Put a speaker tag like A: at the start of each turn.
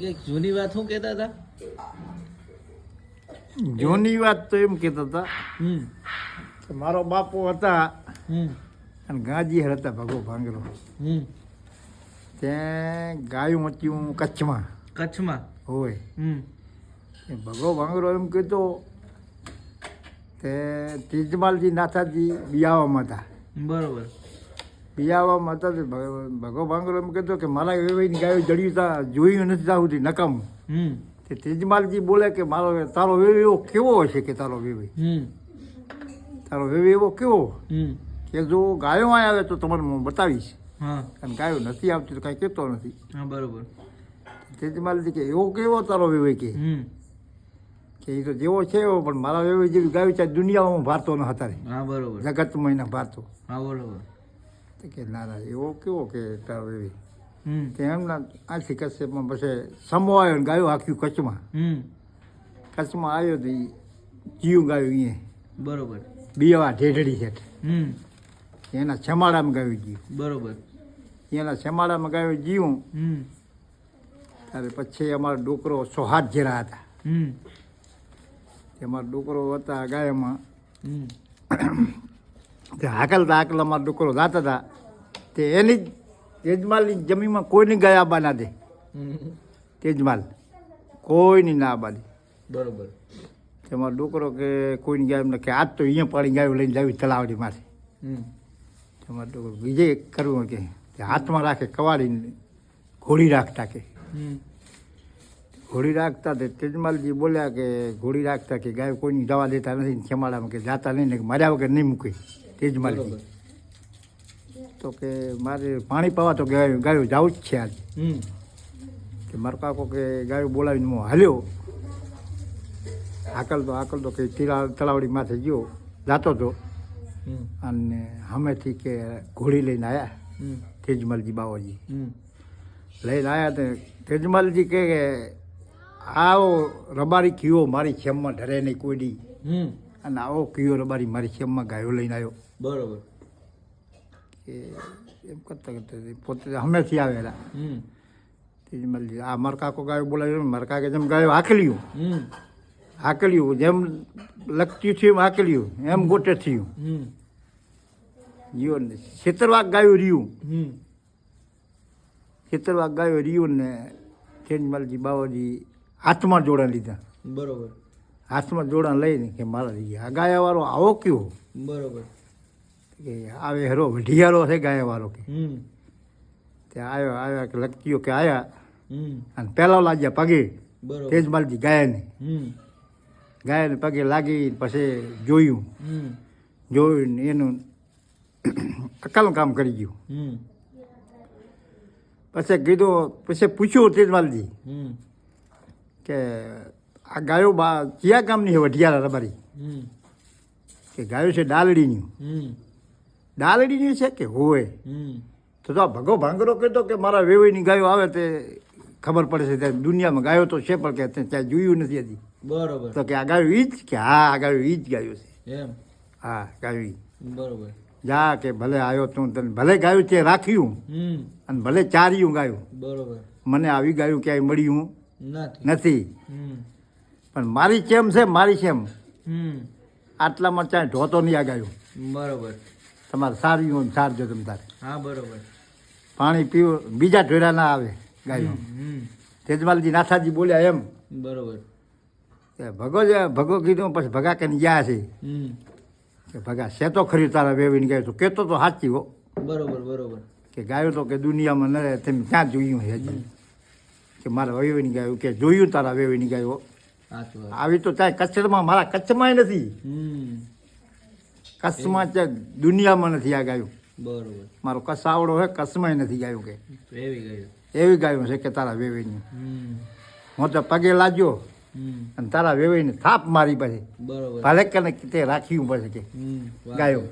A: કઈક જૂની વાત શું કહેતા હતા?
B: જૂની વાત તો એમ કહેતા હતા કે મારો બાપુ હતા અને ગાજી હતા ભગો ભાંગરો. ત્યાં ગાયું હતું કચ્છમાં હોય. એ ભગો ભાંગરો એમ કહેતો તે તીજમાલજી નાથાજી બિયાવામાં હતા.
A: બરોબર.
B: બિયાવામાં હતા તે ભગો ભાંગરો એમ કહેતો કે મારા વેવાઈની ગાયો જડ્યું તા જોયું નથી ત્યાં સુધી નકામું. તે તેજમાલજી બોલે કે તારો વેવ એવો કેવો હશે કે તારો વેવ એવો કેવો કે જો ગાયો અહીં આવે તો તમને હું બતાવીશ. અને ગાયો નથી આવતી તો કાંઈ કહેતો નથી.
A: બરોબર.
B: તેજમાલજી કે એવો કેવો તારો વેવાઈ કે એ તો જેવો છે એવો, પણ મારા વેવાઈ જેવી ગાયો ચાહે દુનિયામાં ભારતો ન હતા રે.
A: બરોબર.
B: જગતમાં એના ભારતો.
A: બરોબર.
B: કે ના એવો કેવો કે તારો વેવાઈ કે એમના આથી કચ્છમાં પછી સમો આવ્યો ને ગાયો આખ્યું કચ્છમાં આવ્યો તો જીવ ગાયું અહીંયા.
A: બરોબર.
B: બીવા ઢેઢડી છે એના છમાડામાં ગાયું જીવ.
A: બરોબર.
B: એના છમાડામાં ગાયું જીવું ત્યારે પછી અમારો ડોકરો સોહાત જેરા હતા. અમારો ડોકરો હતા ગાયમાં તે હાકલતા અમારો ડોકરો જાતા હતા તે એની તેજમાલની જમીનમાં કોઈની ગાય આબા ના દે. તેજમાલ કોઈની ના આબા દે.
A: બરોબર.
B: એમાં ડોકરો કે કોઈની ગાય એમને કે આજ તો અહીંયા પાડી ગાયો લઈને જાવી તલાવડી માથે. એમાં ડોકરો બીજે કરવું કે હાથમાં રાખે કવાડીને ઘોડી રાખતા કે ઘોડી રાખતા તે તેજમાલજી બોલ્યા કે ઘોડી રાખતા કે ગાયો કોઈની દવા દેતા નથી છેમાડામાં કે જાતા નહીં ને માર્યા વગર નહીં મૂકે. તેજમાલજી તો કે મારે પાણી પાવા તો ગાયો જાવું જ છે આજે. કે મારો કાકો કે ગાયો બોલાવીને હું હાલ્યો હાકલ તો કે તલાવડી માથે ગયો જાતો હતો અને હમેથી કે ઘોડી લઈને આવ્યા તેજમાલજી બાવાજી લઈને આવ્યા તે તેજમાલજી કે આવો રબારી કીઓ મારી છેમમાં ઢરે નહીં કોઈ દી અને આવો કીઓ રબારી મારી છેમમાં ગાયો લઈને આવ્યો.
A: બરોબર.
B: કે એમ કરતા પોતે હમેથી આવેલા તેજમાલજી આ મારા કાકો ગાયો બોલાવ્યો મારા કાકે જેમ ગાયો હાકલ્યું જેમ લગતી થયું એમ હાકલ્યું એમ ગોટે થયું જીવન છેતરવાક ગાયું રહ્યું ને તેજમાલજી બાવાજી હાથમાં જોડાણ લીધા.
A: બરોબર.
B: હાથમાં જોડાણ લઈને કે મારા આ ગાયાવાળો આવો કયો.
A: બરોબર.
B: કે આવે હેરો વઢિયારો છે ગાયાવાળો કે તે આવ્યા કે લગતીઓ કે આવ્યા અને પહેલાં લાગ્યા પગે તેજમાલજી ગાયાને પગે લાગી પછી જોયું ને એનું અકલ કામ કરી ગયું. પછી પૂછ્યું તેજમાલજી કે આ ગાયો કયા ગામની છે વઢિયારા રબારી કે ગાયો છે ડાલડીની છે કે હોય તો આ ભગો ભાંગરો કહેતો કે મારા વેવાઈની ગાયો આવે તે ખબર પડે છે ત્યાં દુનિયામાં ગાયો તો છે પણ કે ત્યાં જોયું નથી હજી.
A: બરોબર.
B: તો કે આ ગાયું ઈ જ કે હા આ ગાયું ઈ જ ગાયું છે.
A: એમ?
B: હા ગાયું ઈ.
A: બરોબર.
B: જા કે ભલે આવ્યો તું તને ભલે ગાયું તે રાખ્યું અને ભલે ચાર્યું ગાયું.
A: બરોબર.
B: મને આવી ગાયું ક્યાંય મળ્યું નથી પણ મારી ચેમ છે આટલામાં ચાહે ઢોતો નહીં આ ગાયું.
A: બરોબર.
B: તમારે સાર્યું સારજો તમે તારે.
A: હા બરોબર.
B: પાણી પીવું બીજા ઢોરા ના આવે ગાયું. તેજમાલજી નાથાજી બોલ્યા એમ.
A: બરોબર.
B: ભગો કીધું પછી ભગા કરીને ગયા છે કે ભગા છે તો ખરી તારા વેવીને ગાયું તો કહેતો તો સાચી હો.
A: બરોબર.
B: કે ગાયું તો કે દુનિયામાં ન રહે તમે ક્યાં જોયું છે હજી કે મારા વેવીની ગાયું કે જોયું તારા વેવીની ગાયું આવી તો ચાહે કચ્છમાં મારા કચ્છમાં નથી કચ્છમાં છે દુનિયામાં નથી આ ગાયું.
A: બરોબર.
B: મારો કચ્છાવડો છે કચ્છમાં નથી ગાયું કે એવી ગાયું છે કે તારા વેવીની હું તો પગે લાગ્યો અને તારા વેવાઈને થાપ મારી પછી ભલે કે તે રાખ્યું પછી કે ગાયો